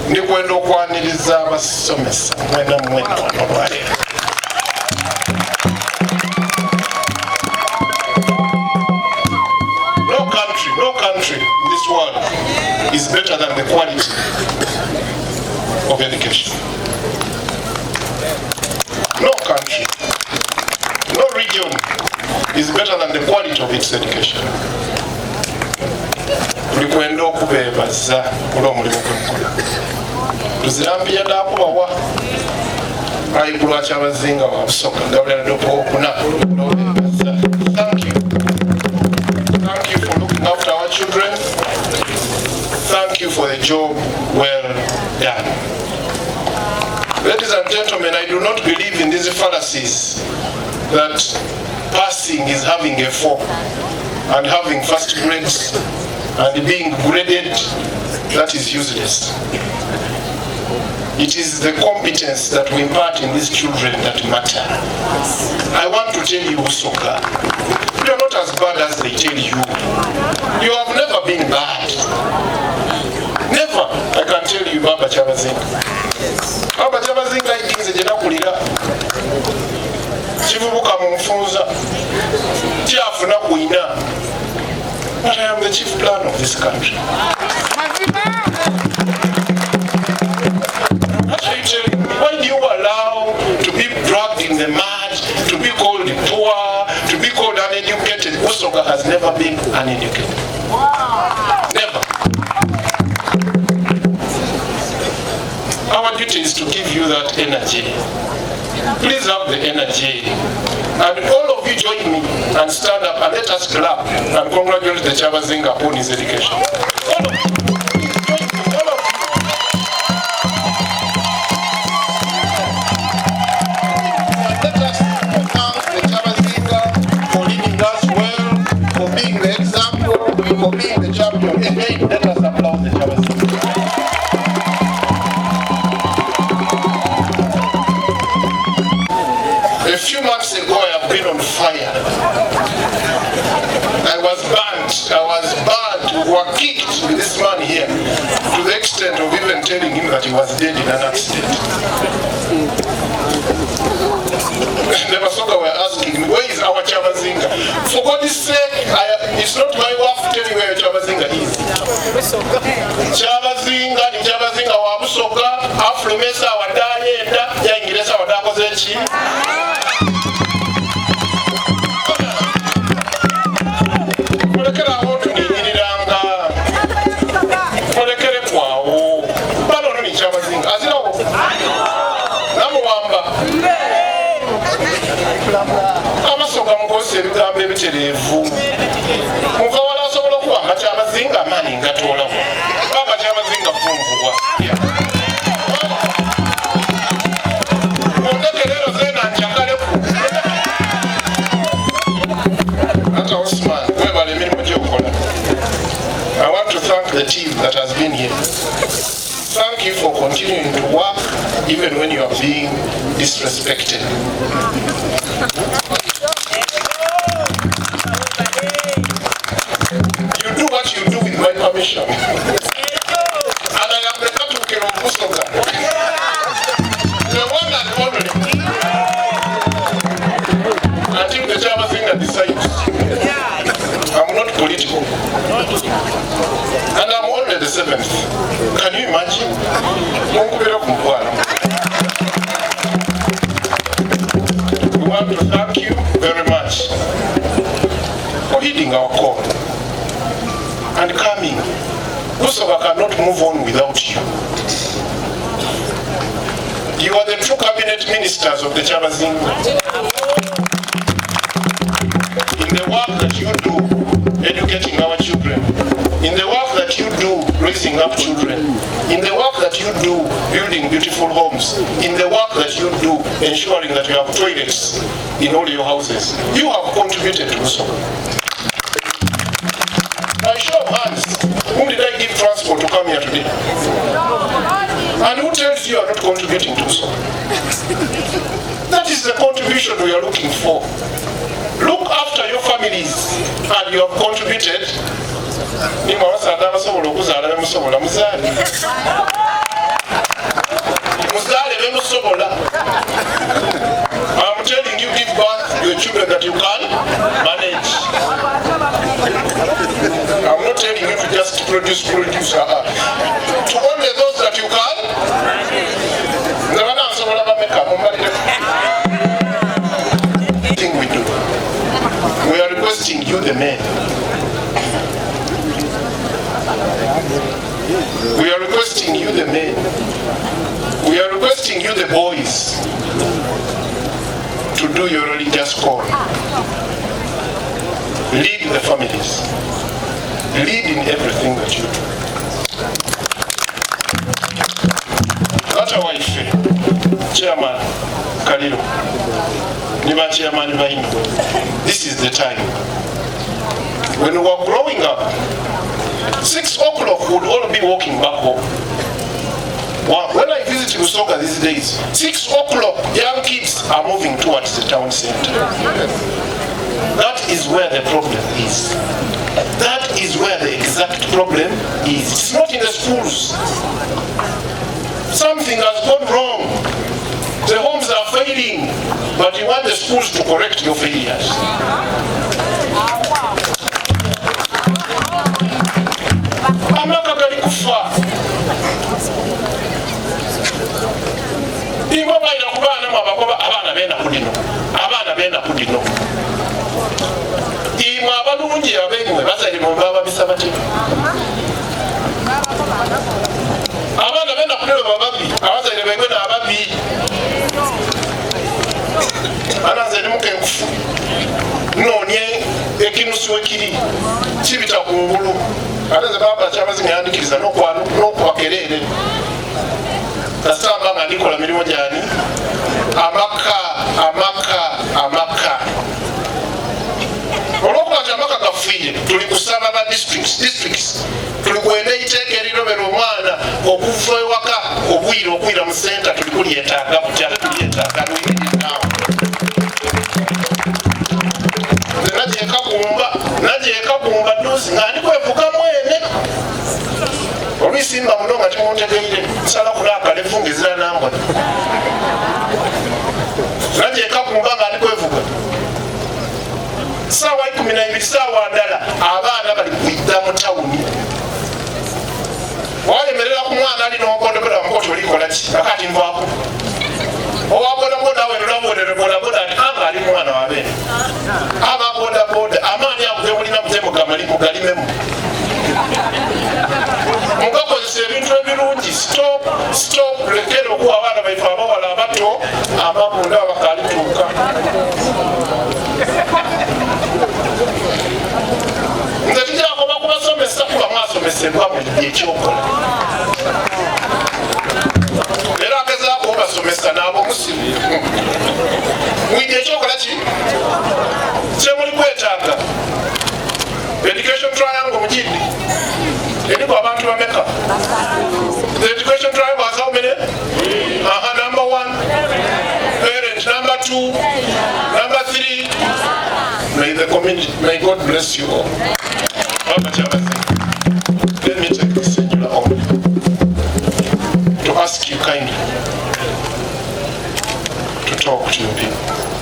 ndikwenda okwaniriza abasomesa mwena mwena olwaleero. No country in this world is better than the quality of education. No country, no region is better than the quality of its education. Tulikwenda okubeebaza olw'omulimu gwemukola. Tuzirambiya daakubawa ayigulu akyabazinga wa Busoga Gabriel Dopokuna. Thank you. Thank you for looking after our children. Thank you for the job well done. Ladies and gentlemen, I do not believe in these fallacies that passing is having a 4 and having first grades and being graded. That is useless. It is the competence that we impart in these children that matter. I want to tell you, Busoga, you are not as bad as they tell you. You have never been bad. Never. I can tell you, Baba Kyabazinga. Baba Kyabazinga itinze gye nakulira. Kivubuka mu nfunza. Kyafuna kwina. But I am the chief planner of this country. Why do you allow to be dragged in the mud, to be called poor, to be called uneducated? Busoga has never been uneducated. Never. Our duty is to give you that energy. Please have the energy. And all of you join me and stand up and let us clap and congratulate the Kyabazinga upon his education. All of you. For being the champion, again, let us applaud the Kyabazinga. A few months ago, I have been on fire. I was burned, we were kicked with this man here, to the extent of even telling him that he was dead in an accident. The Busoga were asking me, where is our Kyabazinga? For God's sake, it's not my work to tell you where Kyabazinga is. Kyabazinga ni Kyabazinga wa Busoga, afulumesa wadayenda, yaingiresa wadakozechi. Kolekera otu ninyiriranga. Kolekere kwawo. Balo ni Kyabazinga. Azirawo. Namuwamba. Amasoga mukose ebigambo ebitereevu. Mukawala asobola okuwamba Kyabazinga amaanyi ngatoolawo. Baba Kyabazinga funvubwa. Ondekerero zeena njakaleku. Ata Osman, webala emirimu gy'okola. I want to thank the team that has been here. Thank you for continuing to work even when you are being disrespected. You do what you do with my permission. And I am the Katuke of Busoga. The one and only. Until the Kyabazinga decides. I'm not political. And I'm only the 7th. Can you imagine? We want to thank you very much for heeding our call and coming. Busoga cannot move on without you. You are the true cabinet ministers of the Kyabazinga. In the work that you do, educating our children, in the work that you do, raising up children, in the work that you do, building beautiful homes, in the work that you do, ensuring that you have toilets in all your houses, you have contributed to Busoga. By show of hands, today. And who tells you are not contributing to so? That is the contribution we are looking for. Look after your families and you have contributed. I'm telling you, give birth to your children that you can manage. I'm not telling you to just produce. To only those that you can. Thing we do. We are requesting you, the men. We are requesting you, the men. We are requesting you, the boys, to do your religious call. Lead the families. Lead in everything that you do. That's our wife, Chairman Kaliro, Niba Chairman Maino. This is the time. When we were growing up, 6 o'clock would all be walking back home. When I visit Busoga these days, 6 o'clock, young kids are moving towards the town center. That is where the problem is. That is where the exact problem is. It's not in the schools. Something has gone wrong. The homes are failing, but you want the schools to correct your failures. Amaka gali kufa. Ingo baina kubana mabagoba abana benda kudino. Imwe abalungi abegwe bazaire mu baba bisabati. Abana benda kudino bababi abazaire begwe na ababi. Anaze nimuke kufu. Nonye ekinusu ekiri kibita kungulu. Anaze baba kyamazi ngandikiriza n'okwakerere. Kasamba nga ndikola mirimu gyani. Amaka. Olwokuba amaka gafiire tuli kusaba ba districts tuli kwenda iteeka erirobera omwana okuva ewaka obwire okwira mu senta tuli kulyetaaga kutya tulyetaaga nuyirinawo nagyekagumba duzi nga ndi kwevuga mwene olwisimba muno nga timuntegeire nsala kulakalefu ngezira nambwa nagyekagumba nga ndi kwevuga sawa 12 sawa ndala abaana bali kwidda mu tawuni wayemerera ku mwana ali n'obodaboda mukoti olikola ki akati nvaako owabodaboda wenolabodaboda anga ali mwana wabeene ababodaboda amaani ago mulina mugalimemu mugakozesa ebintu ebirungi stop lekera okuwa abaana baife abawala abato amabunda abakalituuka nze tujakoba kubasomesa kuba mwasomesebwa mu ekyokola era agezaako obasomesa n'abo musiru mwidi ekyokola ki kyemuli kwetaaga education triangle mugindi eriko abantu bameka the education triangle has how many? Number 1 parent, number 2, number 3. May God bless you all. Let me take this singular honor to ask you kindly to talk to your people.